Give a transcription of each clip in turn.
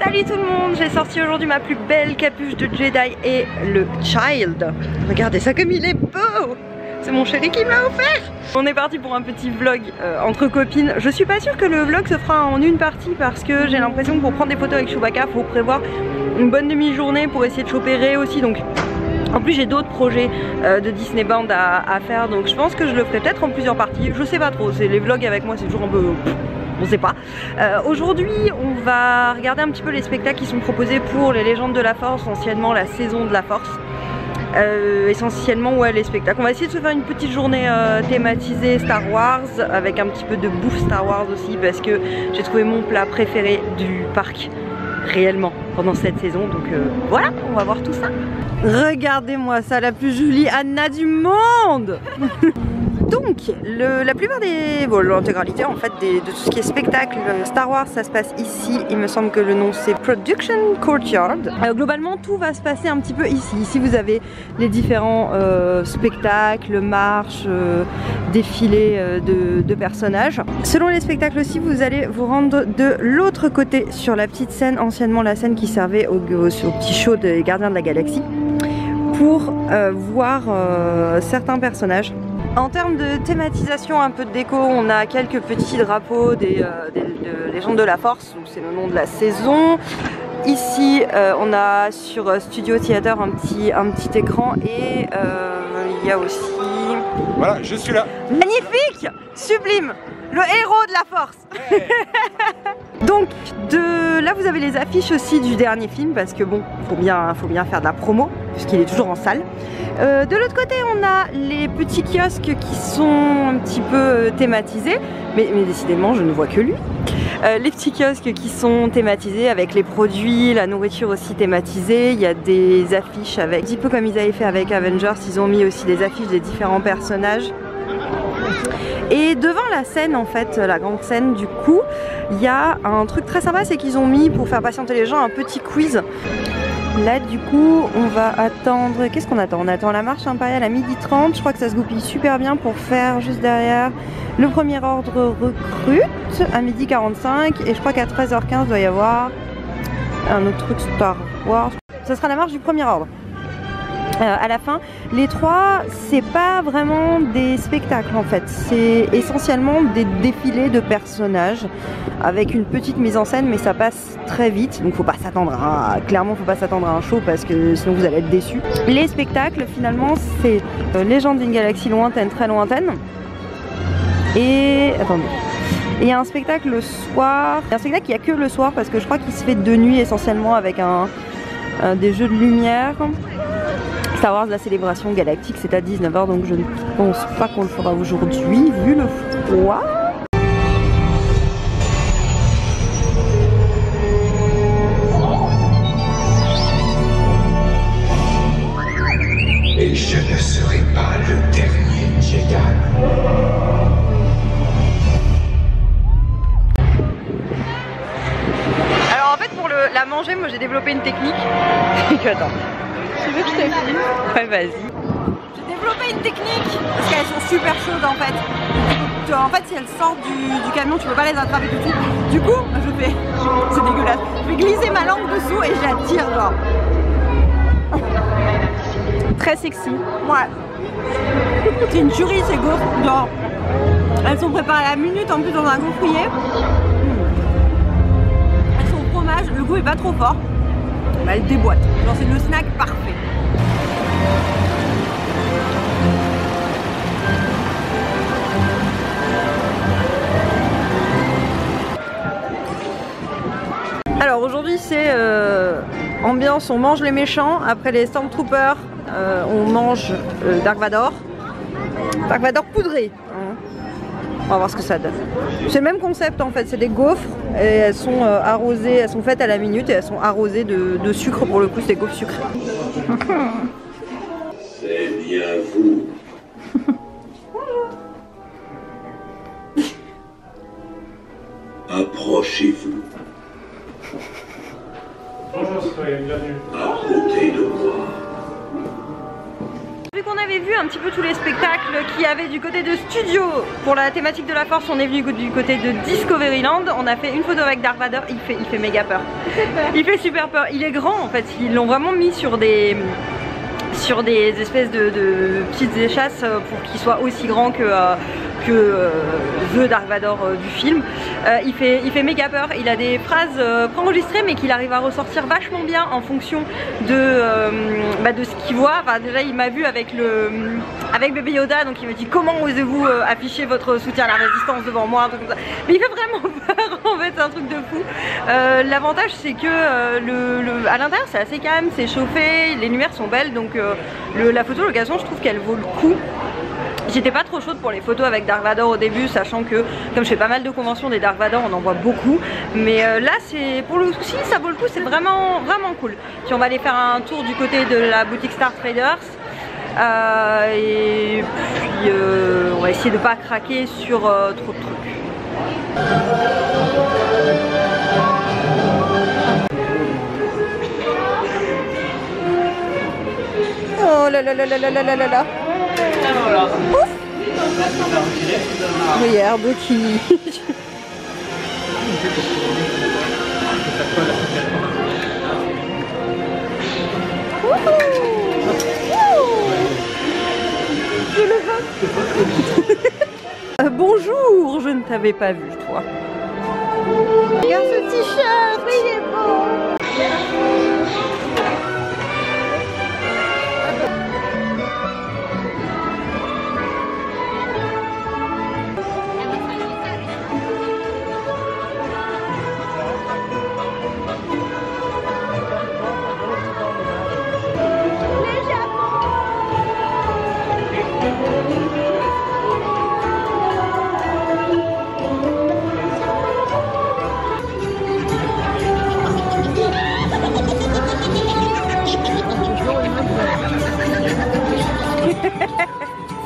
Salut tout le monde, j'ai sorti aujourd'hui ma plus belle capuche de Jedi et le Child. Regardez ça comme il est beau. C'est mon chéri qui me l'a offert. On est parti pour un petit vlog entre copines. Je suis pas sûre que le vlog se fera en une partie parce que j'ai l'impression que pour prendre des photos avec Chewbacca, faut prévoir une bonne demi-journée pour essayer de choper Rey aussi. Donc en plus j'ai d'autres projets de Disney Band à faire, donc je pense que je le ferai peut-être en plusieurs parties. Je sais pas trop, c'est les vlogs avec moi, c'est toujours un peu... on sait pas. Aujourd'hui on va regarder un petit peu les spectacles qui sont proposés pour les légendes de la Force, anciennement la saison de la Force. Essentiellement ouais, les spectacles. On va essayer de se faire une petite journée thématisée Star Wars avec un petit peu de bouffe Star Wars aussi parce que j'ai trouvé mon plat préféré du parc réellement pendant cette saison, donc voilà, on va voir tout ça. Regardez-moi ça, la plus jolie Anna du monde. Donc la plupart des... bon, l'intégralité en fait de tout ce qui est spectacle Star Wars, ça se passe ici. Il me semble que le nom c'est Production Courtyard. Globalement tout va se passer un petit peu ici. Ici vous avez les différents spectacles, marches, défilés de personnages. Selon les spectacles aussi, vous allez vous rendre de l'autre côté sur la petite scène, anciennement la scène qui servait au petit show des Gardiens de la Galaxie, pour voir certains personnages. En termes de thématisation, un peu de déco, on a quelques petits drapeaux de légendes de la Force, c'est le nom de la saison. Ici, on a sur Studio Theater un petit écran et il y a aussi... Voilà, je suis là. Magnifique, sublime, le héros de la Force. Hey. Donc là vous avez les affiches aussi du dernier film parce que bon, faut bien faire de la promo puisqu'il est toujours en salle. De l'autre côté on a les petits kiosques qui sont un petit peu thématisés, mais décidément je ne vois que lui. Les petits kiosques qui sont thématisés avec les produits, la nourriture aussi thématisée. Il y a des affiches avec, un petit peu comme ils avaient fait avec Avengers, ils ont mis aussi des affiches des différents personnages. Et devant la scène en fait, la grande scène du coup, il y a un truc très sympa, c'est qu'ils ont mis pour faire patienter les gens un petit quiz. Là du coup on va attendre, qu'est-ce qu'on attend? On attend la marche impériale à 12h30, je crois que ça se goupille super bien pour faire juste derrière le premier ordre recrute à 12h45 et je crois qu'à 13h15 doit y avoir un autre truc Star Wars. Ce sera la marche du premier ordre. À la fin, les trois, c'est pas vraiment des spectacles en fait, c'est essentiellement des défilés de personnages avec une petite mise en scène, mais ça passe très vite, donc faut pas s'attendre à... clairement faut pas s'attendre à un show parce que sinon vous allez être déçus. Les spectacles finalement c'est Légende d'une galaxie lointaine, très lointaine, et attendez, et il y a un spectacle le soir, il y a un spectacle qu'il n'y a que le soir parce que je crois qu'il se fait de nuit essentiellement avec des jeux de lumière. Star Wars, la célébration galactique, c'est à 19h, donc je ne pense pas qu'on le fera aujourd'hui, vu le froid. Et je ne serai pas le dernier Jedi. Alors en fait, pour la manger, moi j'ai développé une technique. Attends. Tu veux que je te filme? Ouais, vas-y. J'ai développé une technique parce qu'elles sont super chaudes en fait. En fait, si elles sortent du camion, tu peux pas les attraper tout de suite. Du coup, je fais. C'est dégueulasse. Je vais glisser ma langue dessous et je la tire, genre. Très sexy. Ouais. C'est une tuerie ces gaufres. Genre. Elles sont préparées à la minute en plus dans un gaufrier. Elles sont au fromage, le goût est pas trop fort. Bah, elle déboîte. Genre c'est le snack parfait. Alors aujourd'hui c'est ambiance, on mange les méchants, après les Stormtroopers on mange Dark Vador. Dark Vador poudré. On va voir ce que ça donne. C'est le même concept en fait, c'est des gaufres et elles sont arrosées, elles sont faites à la minute et elles sont arrosées de sucre pour le coup, c'est des gaufres sucrées. C'est bien vous. Approchez-vous. Bonjour citoyen, bienvenue. À côté de moi. Vu qu'on avait avait vu un petit peu tous les spectacles qu'il y avait du côté de Studio. Pour la thématique de la Force, on est venu du côté de Discoveryland. On a fait une photo avec Darth Vader, il fait méga peur. Il fait super peur, il est grand en fait, ils l'ont vraiment mis sur des espèces de petites échasses pour qu'il soit aussi grand que The Darth Vader du film. Il fait méga peur, il a des phrases préenregistrées mais qu'il arrive à ressortir vachement bien en fonction de ce qu'il voit. Enfin, déjà il m'a vu avec Baby Yoda, donc il me dit comment osez-vous afficher votre soutien à la résistance devant moi, un truc comme ça. Mais il fait vraiment peur en fait, c'est un truc de fou. L'avantage c'est que à l'intérieur c'est assez calme, c'est chauffé, les lumières sont belles, donc la photo location je trouve qu'elle vaut le coup. J'étais pas trop chaude pour les photos avec Darth Vader au début, sachant que comme je fais pas mal de conventions des Darth Vader, on en voit beaucoup. Mais là, c'est pour le coup, si ça vaut le coup, c'est vraiment cool. Puis on va aller faire un tour du côté de la boutique Star Traders. Et puis on va essayer de pas craquer sur trop de trucs. Oh là là là là là là là là. Ouf. Regarde qui. Bonjour, je ne t'avais pas vu toi. Regarde ce t-shirt, il est beau.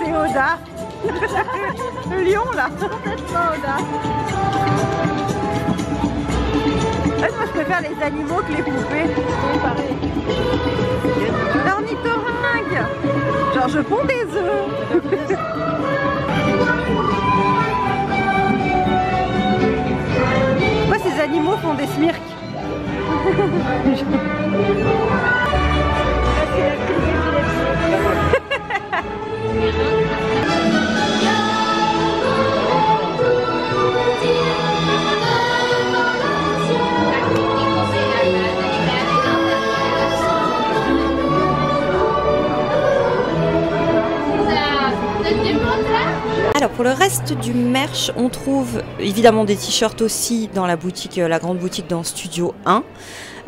C'est Oda. Le lion là. C'est pas Oda. Moi je préfère les animaux que les poupées. Oui, pareil. L'ornithorynque. Genre je ponds des œufs. Pourquoi ces animaux font des smirks? Alors pour le reste du merch, on trouve évidemment des t-shirts aussi dans la boutique, la grande boutique dans Studio 1.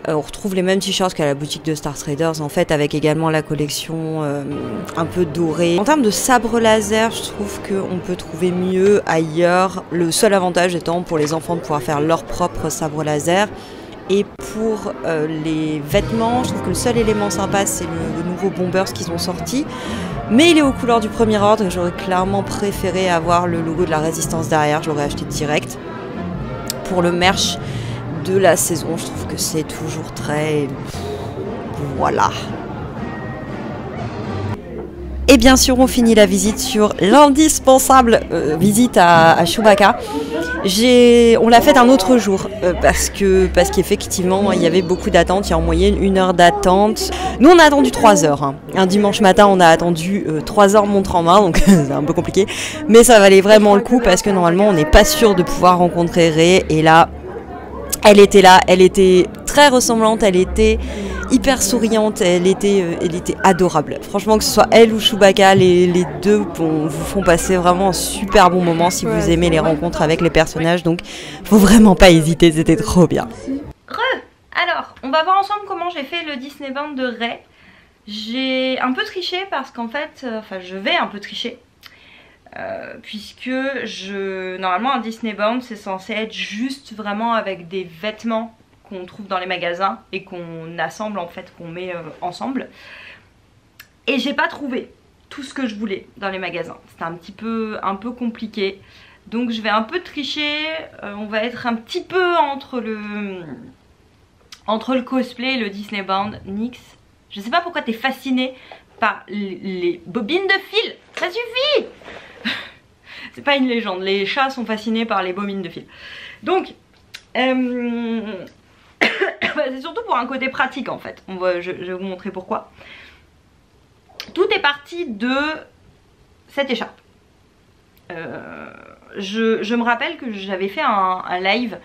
On retrouve les mêmes t-shirts qu'à la boutique de Star Traders en fait, avec également la collection un peu dorée. En termes de sabre laser, je trouve qu'on peut trouver mieux ailleurs. Le seul avantage étant pour les enfants de pouvoir faire leur propre sabre laser. Et pour les vêtements, je trouve que le seul élément sympa c'est le nouveau Bombers qu'ils ont sorti. Mais il est aux couleurs du premier ordre et j'aurais clairement préféré avoir le logo de la résistance derrière, je l'aurais acheté direct. Pour le merch de la saison, je trouve que c'est toujours très... Voilà. Et bien sûr, on finit la visite sur l'indispensable visite à Chewbacca. On l'a faite un autre jour parce qu'effectivement il y avait beaucoup d'attentes, il y a en moyenne 1 heure d'attente. Nous on a attendu 3 heures, hein. Un dimanche matin on a attendu 3 heures montre en main, donc c'est un peu compliqué. Mais ça valait vraiment le coup parce que normalement on n'est pas sûr de pouvoir rencontrer Rey. Et là, elle était là, elle était très ressemblante, elle était hyper souriante, elle était adorable. Franchement, que ce soit elle ou Chewbacca, les deux vous font passer vraiment un super bon moment si vous aimez les rencontres avec les personnages. Donc, faut vraiment pas hésiter, c'était trop bien. Alors, on va voir ensemble comment j'ai fait le Disney Band de Rey. J'ai un peu triché parce qu'en fait, je vais un peu tricher. Puisque normalement un Disney Band c'est censé être juste vraiment avec des vêtements qu'on trouve dans les magasins et qu'on assemble en fait, qu'on met ensemble. Et j'ai pas trouvé tout ce que je voulais dans les magasins. C'était un peu compliqué. Donc je vais un peu tricher. On va être un petit peu entre le cosplay et le Disney Band. Nyx, je sais pas pourquoi t'es fascinée par les bobines de fil. Ça suffit. C'est pas une légende, les chats sont fascinés par les bobines de fil. Donc, c'est surtout pour un côté pratique en fait. Je vais vous montrer pourquoi. Tout est parti de cette écharpe. Je me rappelle que j'avais fait un live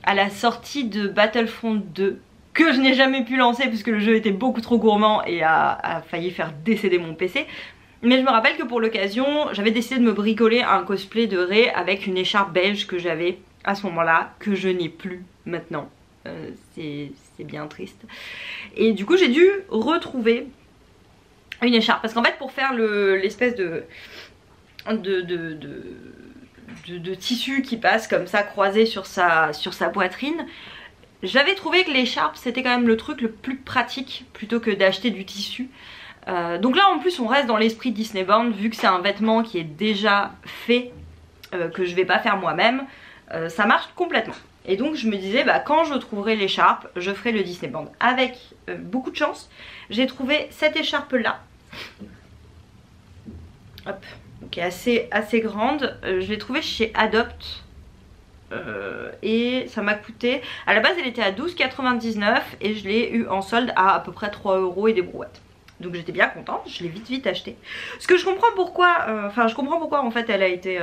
à la sortie de Battlefront 2 que je n'ai jamais pu lancer puisque le jeu était beaucoup trop gourmand et a failli faire décéder mon PC. Mais je me rappelle que pour l'occasion, j'avais décidé de me bricoler un cosplay de Rey avec une écharpe beige que j'avais à ce moment-là, que je n'ai plus maintenant. C'est bien triste. Et du coup, j'ai dû retrouver une écharpe. Parce qu'en fait, pour faire l'espèce de tissu qui passe comme ça, croisé sur sa poitrine, j'avais trouvé que l'écharpe, c'était quand même le truc le plus pratique plutôt que d'acheter du tissu. Donc là en plus on reste dans l'esprit Disney Bound vu que c'est un vêtement qui est déjà fait, que je vais pas faire moi-même, ça marche complètement. Et donc je me disais bah quand je trouverai l'écharpe je ferai le Disney Bound. Avec beaucoup de chance j'ai trouvé cette écharpe là. Hop, qui est assez grande, je l'ai trouvée chez Adopt. Et ça m'a coûté, à la base elle était à 12,99 et je l'ai eu en solde à peu près 3 € et des brouettes. Donc j'étais bien contente, je l'ai vite acheté. Parce que je comprends pourquoi, je comprends pourquoi en fait elle a été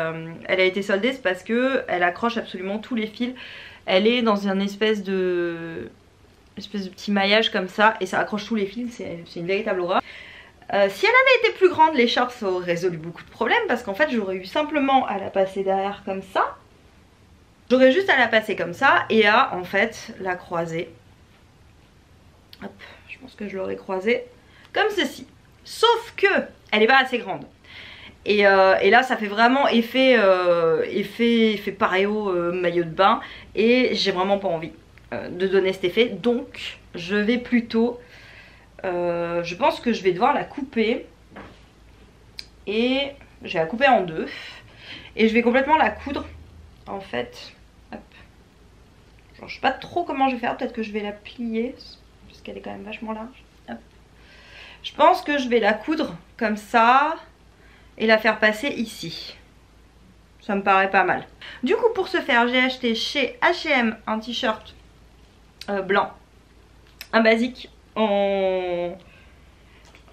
soldée, c'est parce que elle accroche absolument tous les fils. Elle est dans un espèce de petit maillage comme ça et ça accroche tous les fils, c'est une véritable horreur. Si elle avait été plus grande, l'écharpe ça aurait résolu beaucoup de problèmes parce qu'en fait j'aurais eu simplement à la passer derrière comme ça. J'aurais juste à la passer comme ça et à en fait la croiser. Hop, je pense que je l'aurais croisée comme ceci. Sauf que elle est pas assez grande. Et là ça fait vraiment effet paréo maillot de bain. Et j'ai vraiment pas envie de donner cet effet. Donc je vais plutôt... je pense que je vais devoir la couper. Et je vais la couper en deux. Et je vais complètement la coudre. En fait... Hop. Genre, je sais pas trop comment je vais faire. Peut-être que je vais la plier. Parce qu'elle est quand même vachement large. Hop. Je pense que je vais la coudre comme ça et la faire passer ici. Ça me paraît pas mal. Du coup pour ce faire j'ai acheté chez H&M un t-shirt blanc, un basique à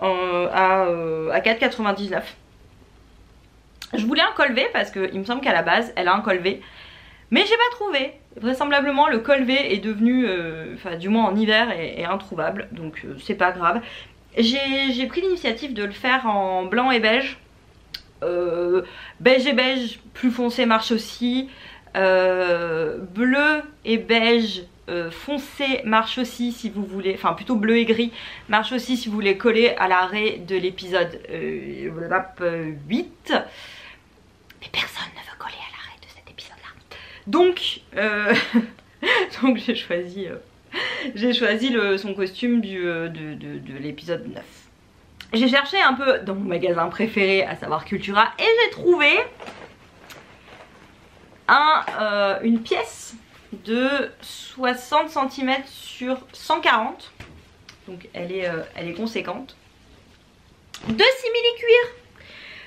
4,99. Je voulais un col V parce qu'il me semble qu'à la base elle a un col V. Mais j'ai pas trouvé. Vraisemblablement le col V est devenu, du moins en hiver, est introuvable. Donc c'est pas grave. J'ai pris l'initiative de le faire en blanc et beige. Beige et beige plus foncé marche aussi. Bleu et beige foncé marche aussi si vous voulez. Enfin plutôt bleu et gris marche aussi si vous voulez coller à l'arrêt de l'épisode 8. Mais personne ne veut coller à l'arrêt de cet épisode là. Donc, donc j'ai choisi son costume de l'épisode 9. J'ai cherché un peu dans mon magasin préféré, à savoir Cultura, et j'ai trouvé une pièce de 60 cm sur 140. Donc elle est conséquente. De simili-cuir.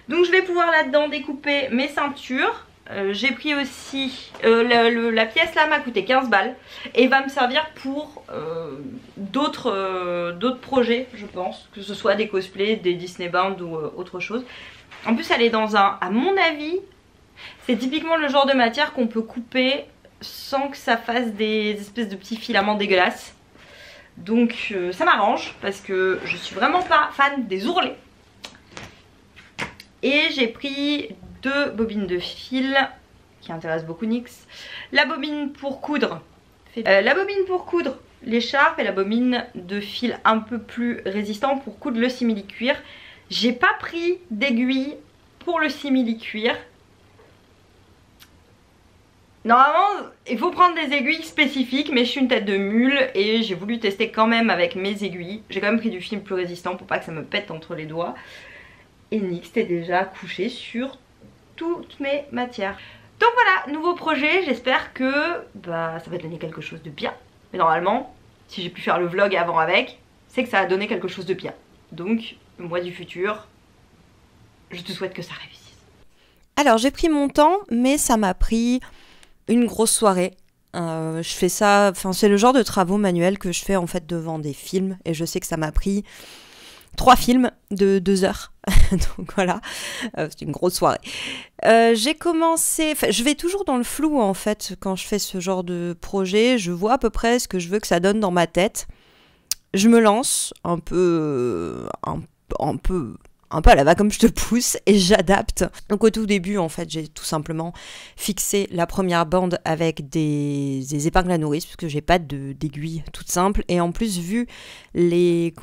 Donc je vais pouvoir là-dedans découper mes ceintures. J'ai pris aussi, la pièce là m'a coûté 15 balles et va me servir pour d'autres projets je pense, que ce soit des cosplays, des Disney Bound ou autre chose. En plus elle est dans à mon avis, c'est typiquement le genre de matière qu'on peut couper sans que ça fasse des espèces de petits filaments dégueulasses. Donc ça m'arrange parce que je suis vraiment pas fan des ourlets. Et j'ai pris 2 bobines de fil qui intéressent beaucoup Nyx. La bobine pour coudre l'écharpe et la bobine de fil un peu plus résistant pour coudre le simili-cuir. J'ai pas pris d'aiguille pour le simili-cuir. Normalement il faut prendre des aiguilles spécifiques mais je suis une tête de mule et j'ai voulu tester quand même avec mes aiguilles. J'ai quand même pris du film plus résistant pour pas que ça me pète entre les doigts. Et Nyx est déjà couché sur toutes mes matières. Donc voilà, nouveau projet, j'espère que ça va donner quelque chose de bien. Mais normalement, si j'ai pu faire le vlog avant avec, c'est que ça a donné quelque chose de bien. Donc moi du futur, je te souhaite que ça réussisse. Alors j'ai pris mon temps, mais ça m'a pris une grosse soirée. Je fais ça, enfin c'est le genre de travaux manuels que je fais en fait devant des films, et je sais que ça m'a pris 3 films de 2 heures. Donc voilà, c'est une grosse soirée. J'ai commencé, je vais toujours dans le flou en fait quand je fais ce genre de projet. Je vois à peu près ce que je veux que ça donne dans ma tête. Je me lance un peu à la va comme je te pousse et j'adapte. Donc au tout début en fait j'ai tout simplement fixé la première bande avec des épingles à nourrice parce que j'ai pas d'aiguille toute simple, et en plus vu l'espèce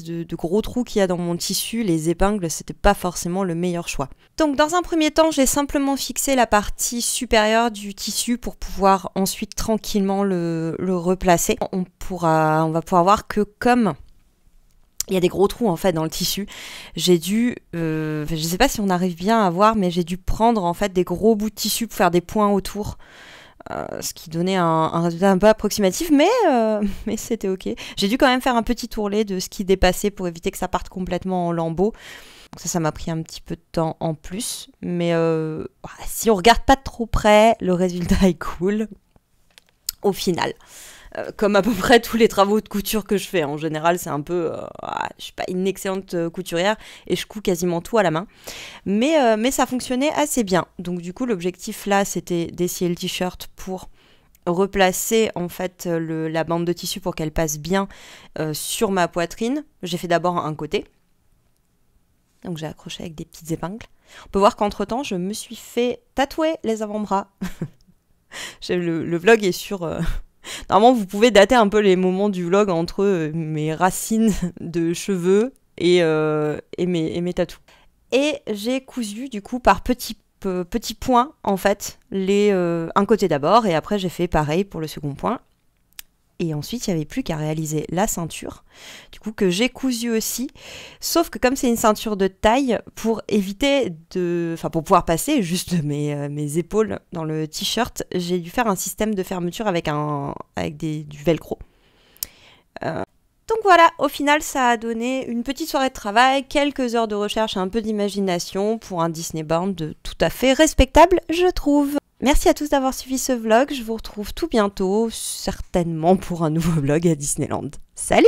de gros trous qu'il y a dans mon tissu, les épingles c'était pas forcément le meilleur choix. Donc dans un premier temps j'ai simplement fixé la partie supérieure du tissu pour pouvoir ensuite tranquillement le replacer. On va pouvoir voir que comme il y a des gros trous en fait dans le tissu, j'ai dû, je sais pas si on arrive bien à voir, mais j'ai dû prendre en fait des gros bouts de tissu pour faire des points autour, ce qui donnait un résultat un peu approximatif, mais c'était ok. J'ai dû quand même faire un petit ourlet de ce qui dépassait pour éviter que ça parte complètement en lambeaux. Donc ça m'a pris un petit peu de temps en plus, mais si on regarde pas de trop près, le résultat est cool au final. Comme à peu près tous les travaux de couture que je fais. En général, c'est un peu... je suis pas une excellente couturière et je couds quasiment tout à la main. Mais ça fonctionnait assez bien. Donc du coup, l'objectif là, c'était d'essayer le t-shirt pour replacer en fait la bande de tissu pour qu'elle passe bien sur ma poitrine. J'ai fait d'abord un côté. Donc j'ai accroché avec des petites épingles. On peut voir qu'entre temps, je me suis fait tatouer les avant-bras. Le vlog est sur... Normalement, vous pouvez dater un peu les moments du vlog entre mes racines de cheveux et mes tatous. Et j'ai cousu du coup par petits points en fait, un côté d'abord, et après j'ai fait pareil pour le second point. Et ensuite, il n'y avait plus qu'à réaliser la ceinture, du coup que j'ai cousu aussi. Sauf que comme c'est une ceinture de taille, pour pouvoir passer juste mes épaules dans le t-shirt, j'ai dû faire un système de fermeture avec du velcro. Donc voilà, au final, ça a donné une petite soirée de travail, quelques heures de recherche et un peu d'imagination pour un Disney Bound tout à fait respectable, je trouve. Merci à tous d'avoir suivi ce vlog, je vous retrouve tout bientôt, certainement pour un nouveau vlog à Disneyland. Salut!